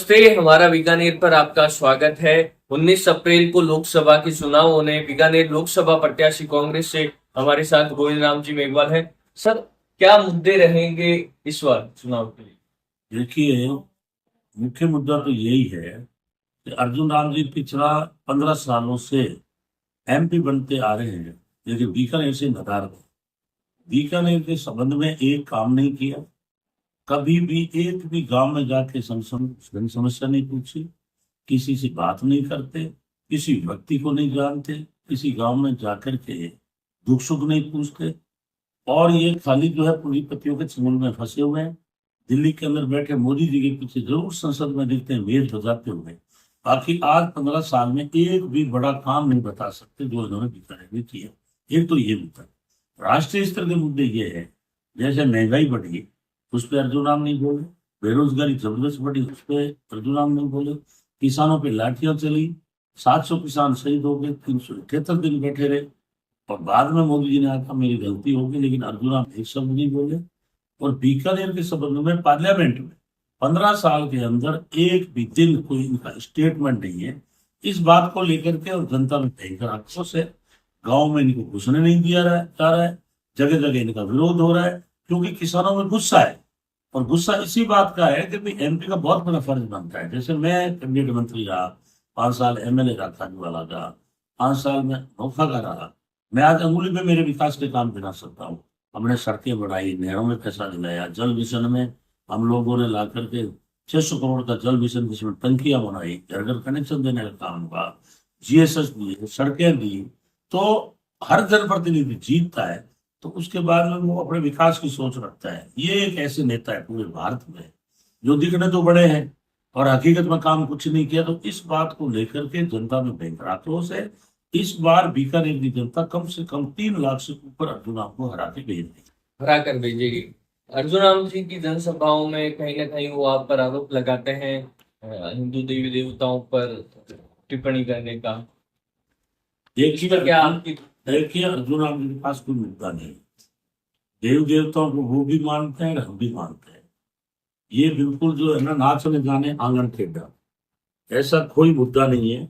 नमस्ते, हमारा बीकानेर पर आपका स्वागत है। 19 अप्रैल को लोकसभा के चुनाव होने, बीकानेर लोकसभा प्रत्याशी कांग्रेस से हमारे साथ गोविंद राम जी मेघवाल है। सर, क्या मुद्दे रहेंगे इस बार चुनाव के लिए? देखिए, मुख्य मुद्दा तो यही है कि अर्जुन राम जी पिछला 15 सालों से एमपी बनते आ रहे हैं, लेकिन बीकानेर से नदारद है। बीकानेर के संबंध में एक काम नहीं किया, कभी भी एक भी गांव में जाके समस्या नहीं पूछी, किसी से बात नहीं करते, किसी व्यक्ति को नहीं जानते, किसी गांव में जाकर के दुख सुख नहीं पूछते। और ये खाली जो है पूंजीपतियों के चंगुल में फंसे हुए हैं। दिल्ली के अंदर बैठे मोदी जी के पीछे जरूर संसद में दिखते हैं वेद बजाते हुए, बाकी आज 15 साल में एक भी बड़ा काम नहीं बता सकते जो इन्होंने बीकानेर में किया। एक तो ये मुद्दा। राष्ट्रीय स्तर के मुद्दे ये है, जैसे महंगाई बढ़ी उस पर अर्जुन राम नहीं बोले, बेरोजगारी जबरदस्त बढ़ी उस पर अर्जुन राम नहीं बोले, किसानों पे लाठियां चली, 700 किसान शहीद हो गए, 378 दिन बैठे रहे, और बाद में मोदी जी ने कहा मेरी गलती होगी, लेकिन अर्जुन राम एक शब्द नहीं बोले। और बीकानेर के संबंध में पार्लियामेंट में 15 साल के अंदर एक भी दिन कोई इनका स्टेटमेंट नहीं है। इस बात को लेकर के और जनता में भयंकर आक्रोश है। गांव में इनको घुसने नहीं दिया जा रहा है, जगह जगह इनका विरोध हो रहा है, क्योंकि किसानों में गुस्सा है। और गुस्सा इसी बात का है कि भाई एमपी का बहुत बड़ा फर्ज बनता है। जैसे मैं कैबिनेट मंत्री रहा, 5 साल एमएलए रहा खाजूवाला का, 5 साल में नौखा का रहा, मैं आज अंगुली में मेरे विकास के काम गिना सकता हूँ। हमने सड़कें बढ़ाई, नहरों में पैसा दिलाया, जल मिशन में हम लोगों ने ला करके 600 करोड़ का जल मिशन, जिसमें टंकियां बनाई, घर घर कनेक्शन देने का काम हुआ, जीएसएस दिए, सड़कें दी। तो हर जनप्रतिनिधि जीतता है तो उसके बाद में वो अपने विकास की सोच रखता है। ये एक ऐसे नेता है पूरे भारत में जो दिखने तो बड़े हैं और हकीकत में काम कुछ नहीं किया। तो इस बात को लेकर के जनता में भयंकर आक्रोश है। इस बार बीकानेर की जनता कम से कम 3 लाख से ऊपर अर्जुन राम को हरा के भेज देगी, हरा कर भेजेगी। अर्जुन राम जी की जनसभाओं में कहीं ना कहीं वो आप पर आरोप लगाते हैं हिंदू देवी देवताओं पर टिप्पणी करने का। इस पर क्या आपकी? देखिए, अर्जुन राम जी के पास कोई मुद्दा नहीं। देव देवताओं को वो भी मानते हैं, हम भी मानते हैं। ये बिल्कुल जो है ना, नाचने जाने आंगन टेढ़ा, ऐसा कोई मुद्दा नहीं है।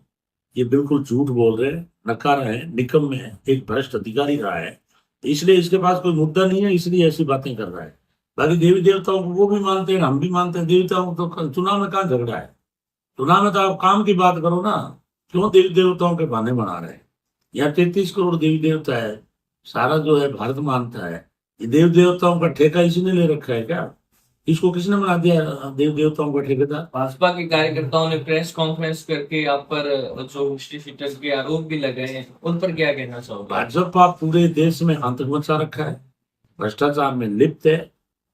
ये बिल्कुल झूठ बोल रहे हैं, नकारा है, निकम में है, एक भ्रष्ट अधिकारी रहा है, इसलिए इसके पास कोई मुद्दा नहीं है, इसलिए ऐसी बातें कर रहा है। बाकी देवी देवताओं को वो भी मानते हैं, हम भी मानते हैं। देवताओं को तो चुनाव में कहाँ झगड़ा है? चुनाव में तो आप काम की बात करो ना, क्यों देवी देवताओं के बहाने बना रहे हैं? यहाँ 33 करोड़ देवी देवता है, सारा जो है भारत मानता है। ये देव देवताओं का ठेका इसी ने ले रखा है क्या? इसको किसने बना दिया देव देवताओं का ठेकेदार? भाजपा के कार्यकर्ताओं ने प्रेस कॉन्फ्रेंस करके आप पर जो मिस्ट्री के आरोप भी लगाए हैं, उन पर क्या कहना चाहोगे? भाजपा पूरे देश में आतंक मचा रखा है, भ्रष्टाचार में लिप्त है।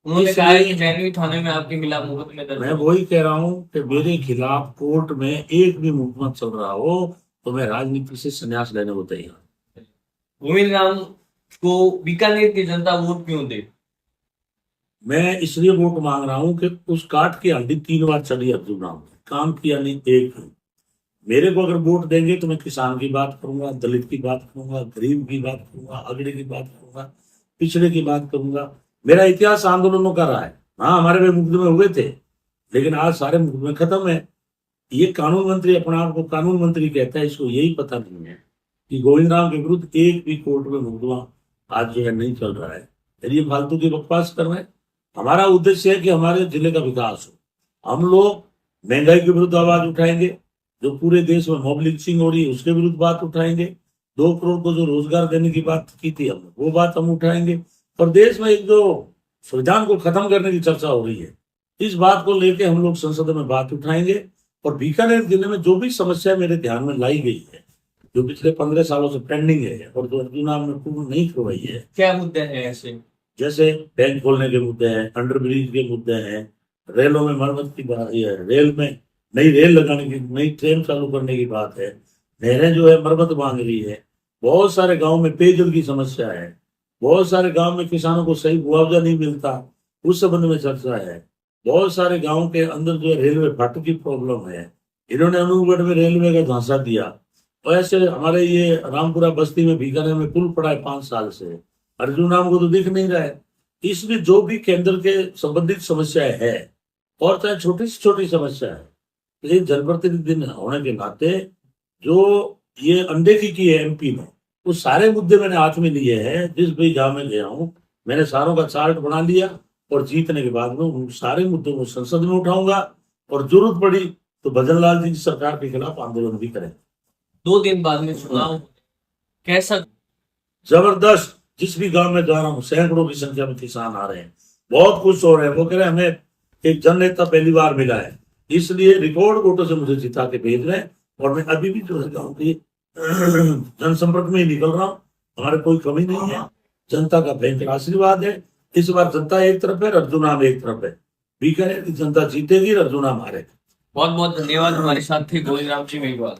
उन्होंने कहा है कि जैनवी थाने में आपके खिलाफ मुकदमे दर्ज। मैं वही कह रहा हूँ कि मेरे खिलाफ कोर्ट में एक भी मुकदमा चल रहा हो तो मैं राजनीति से संन्यास लेने को तैयार। गोविंद राम को बीकानेर की जनता वोट क्यों दे? मैं इसलिए वोट मांग रहा हूँ कि उस काट की हड्डी 3 बार चली अर्जुन राम ने, काम किया नहीं एक भी। मेरे को अगर वोट देंगे तो मैं किसान की बात करूंगा, दलित की बात करूंगा, गरीब की बात करूंगा, अगड़े की बात करूंगा, पिछड़े की बात करूंगा। मेरा इतिहास आंदोलनों का रहा है। हाँ, हमारे भी मुकदमे हुए थे, लेकिन आज सारे मुकदमे खत्म है। ये कानून मंत्री अपने आप को कानून मंत्री कहता है, इसको यही पता नहीं है कि गोविंद राम के विरुद्ध एक भी कोर्ट में मुकदमा आज जो है नहीं चल रहा है। ये फालतू की बकवास कर रहे हैं। हमारा उद्देश्य है कि हमारे जिले का विकास हो। हम लोग महंगाई के विरुद्ध आवाज उठाएंगे, जो पूरे देश में मॉब लिंचिंग हो रही है उसके विरुद्ध बात उठाएंगे, 2 करोड़ को जो रोजगार देने की बात की थी हमने, वो बात हम उठाएंगे। और देश में एक जो संविधान को खत्म करने की चर्चा हो रही है, इस बात को लेके हम लोग संसद में बात उठाएंगे। और बीकानेर जिले में जो भी समस्या मेरे ध्यान में लाई गई है, जो पिछले 15 सालों से पेंडिंग है और जो अर्जुन राम ने पूर्ण नहीं करवाई है। क्या मुद्दे हैं ऐसे? जैसे बैंक खोलने के मुद्दे हैं, अंडर ब्रिज के मुद्दे हैं, रेलों में मरम्मत की बात है, रेल में नई रेल लगाने की, नई ट्रेन चालू करने की बात है, नहरें जो है मरम्मत मांग रही है, बहुत सारे गाँव में पेयजल की समस्या है, बहुत सारे गाँव में किसानों को सही मुआवजा नहीं मिलता, उस संबंध में चर्चा है। बहुत सारे गाँव के अंदर जो है रेलवे फाटक की प्रॉब्लम है, इन्होंने अनूपगढ़ में रेलवे का झांसा दिया। और ऐसे हमारे ये रामपुरा बस्ती में बीकानेर में पुल पड़ा है 5 साल से, अर्जुन राम को तो दिख नहीं रहा है। इसलिए जो भी केंद्र के संबंधित समस्याएं है, और चाहे छोटी से छोटी समस्या है, एक जनप्रतिनिधि होने के नाते जो ये अनदेखी की है एमपी में, वो सारे मुद्दे मैंने हाथ में लिए हैं। जिस भी जहां मैं गया हूँ मैंने सारों का चार्ट बना लिया, और जीतने के बाद में उन सारे मुद्दों को संसद में उठाऊंगा, और जरूरत पड़ी तो भजन लाल जी की सरकार के खिलाफ आंदोलन भी करें। 2 दिन बाद में चुनाव, कैसा? जबरदस्त। जिस भी गांव में जा रहा हूँ सैकड़ों की संख्या में किसान आ रहे हैं, बहुत खुश हो रहे हैं। वो कह रहे हैं हमें एक जननेता पहली बार मिला है, इसलिए रिकॉर्ड वोटों से मुझे जिता के भेज रहे हैं। और मैं अभी भी जो है गाँव की जनसंपर्क में ही निकल रहा हूँ। हमारे कोई कमी नहीं है, जनता का भयंकर आशीर्वाद है। इस बार जनता एक तरफ है, अर्जुनाम एक तरफ है। बीकानेर की जनता जीतेगी, अर्जुनाम हारेगा। बहुत बहुत धन्यवाद। हमारे साथ थे गोविंद राम जी मेघवाल।